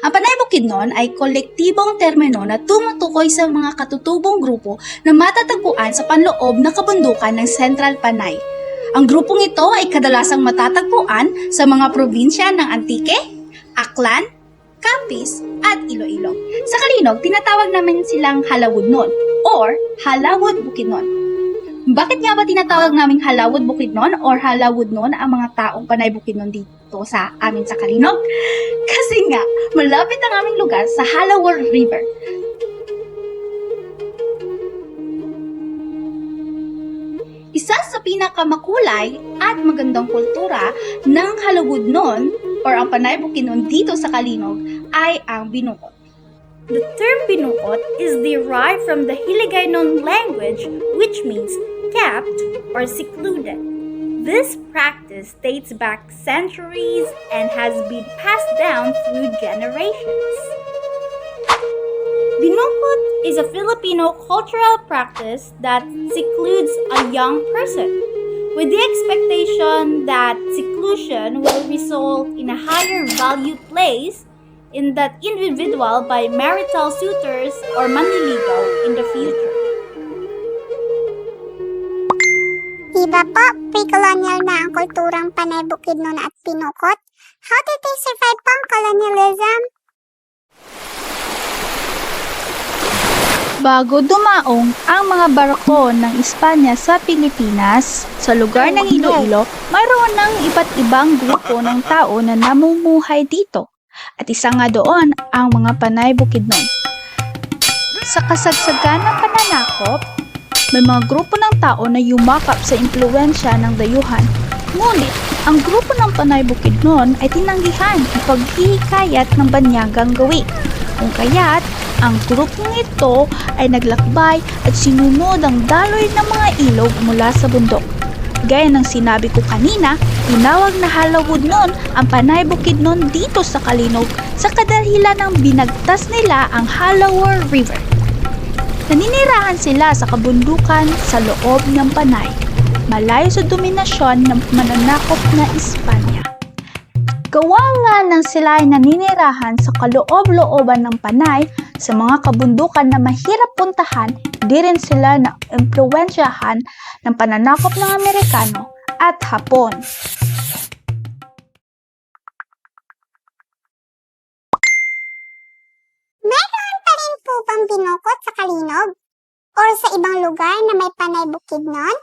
Ang Panay Bukidnon ay kolektibong termino na tumutukoy sa mga katutubong grupo na matatagpuan sa panloob na kabundukan ng Central Panay. Ang grupong ito ay kadalasang matatagpuan sa mga probinsya ng Antique, Aklan, Capiz, at Iloilo. Sa Kalinog, tinatawag namin silang Halawudnon or Halawud Bukidnon. Bakit nga ba tinatawag naming Halawud Bukidnon or Halawudnon ang mga taong Panay Bukidnon dito sa amin sa Kalinog? Kasi nga, malapit ang aming lugar sa Halawur River. Isa sa pinakamakulay at magandang kultura ng Halawudnon or ang Panay Bukidnon dito sa Kalinog ay ang binukot. The term binukot is derived from the Hiligaynon language, which means kept or secluded. This practice dates back centuries and has been passed down through generations. Binukot is a Filipino cultural practice that secludes a young person, with the expectation that seclusion will result in a higher value placed in that individual by marital suitors or manliligaw in the future. Diba po, pre-colonial na ang kulturang Panay Bukidnon at Binukot? How did they survive from colonialism? Bago dumaong ang mga barko ng Espanya sa Pilipinas, sa lugar ng Iloilo, mayroon ng iba't ibang grupo ng tao na namumuhay dito. At isa nga doon ang mga Panay Bukidnon. Sa kasagsagan ng pananakop, may mga grupo ng tao na yumakap sa impluwensya ng dayuhan. Ngunit, ang grupo ng Panay Bukidnon ay tinanggihan ang paghihikayat ng banyagang gawi. Kung kaya't, ang grupong ito ay naglakbay at sinunod ang daloy ng mga ilog mula sa bundok. Gaya ng sinabi ko kanina, tinawag na Halawudnon ang Panay Bukidnon dito sa Kalinog sa kadahilan ng binagtas nila ang Halawur River. Naninirahan sila sa kabundukan sa loob ng Panay, malayo sa dominasyon ng mananakop na Espanya. Gawa nga ng sila ay naninirahan sa kaloob-looban ng Panay sa mga kabundukan na mahirap puntahan, di rin sila na impluwensyahan ng pananakop ng Amerikano at Hapon. Meron pa rin po bang binukot sa Kalinog? Or sa ibang lugar na may Panay Bukidnon?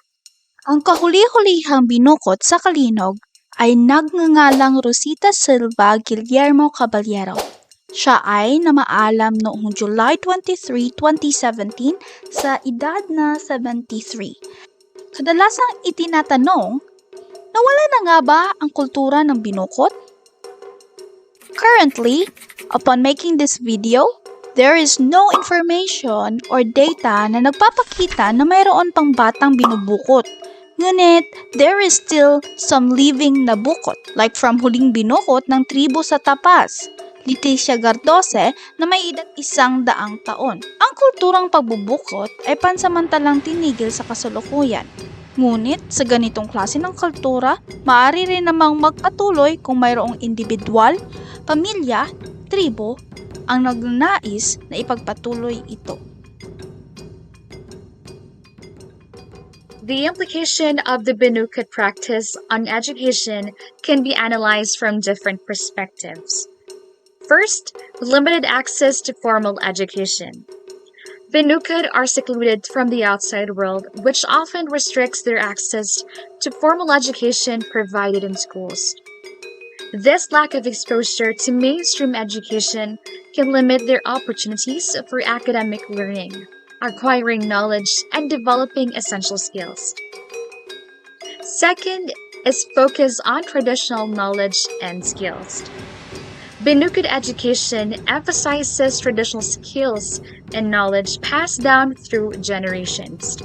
Ang kahuli-hulihang binukot sa Kalinog ay nagngangalang Rosita Silva Guillermo Caballero. Siya ay namaalam noong July 23, 2017 sa edad na 73. Kadalasang itinatanong, nawala na nga ba ang kultura ng binukot? Currently, upon making this video, there is no information or data na nagpapakita na mayroon pang batang binubukot. Ngunit, there is still some living na bukot, like from huling binukot ng tribo sa Tapas, Leticia Gardose, na may edad 100 taon. Ang kulturang pagbubukot ay pansamantalang tinigil sa kasalukuyan. Ngunit, sa ganitong klase ng kultura, maaari rin namang magpatuloy kung mayroong individual, pamilya, tribo, ang nagnanais na ipagpatuloy ito. The implication of the Binukot practice on education can be analyzed from different perspectives. First, limited access to formal education. Binukot are secluded from the outside world, which often restricts their access to formal education provided in schools. This lack of exposure to mainstream education can limit their opportunities for academic learning, acquiring knowledge, and developing essential skills. Second is focus on traditional knowledge and skills. Binukot education emphasizes traditional skills and knowledge passed down through generations.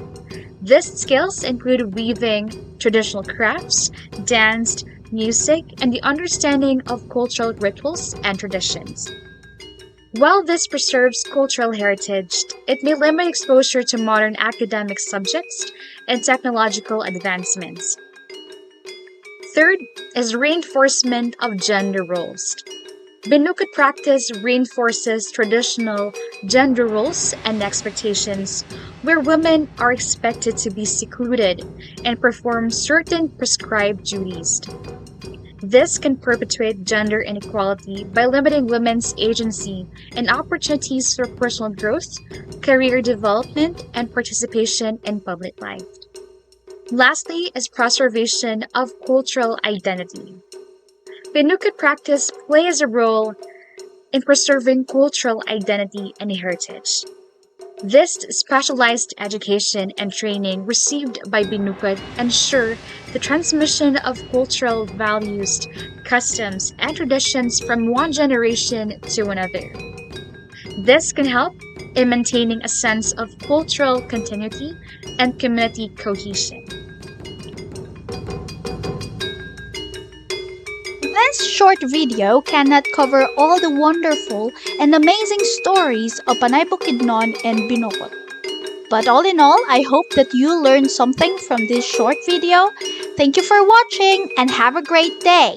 These skills include weaving, traditional crafts, dance, music, and the understanding of cultural rituals and traditions. While this preserves cultural heritage, it may limit exposure to modern academic subjects and technological advancements. Third is reinforcement of gender roles. Binukid practice reinforces traditional gender roles and expectations, where women are expected to be secluded and perform certain prescribed duties. This can perpetuate gender inequality by limiting women's agency and opportunities for personal growth, career development, and participation in public life. Lastly is preservation of cultural identity. Binukid practice plays a role in preserving cultural identity and heritage. This specialized education and training received by Binukid ensure the transmission of cultural values, customs, and traditions from one generation to another. This can help in maintaining a sense of cultural continuity and community cohesion. This short video cannot cover all the wonderful and amazing stories of Panay Bukidnon and Binukid. But all in all, I hope that you learned something from this short video. Thank you for watching and have a great day!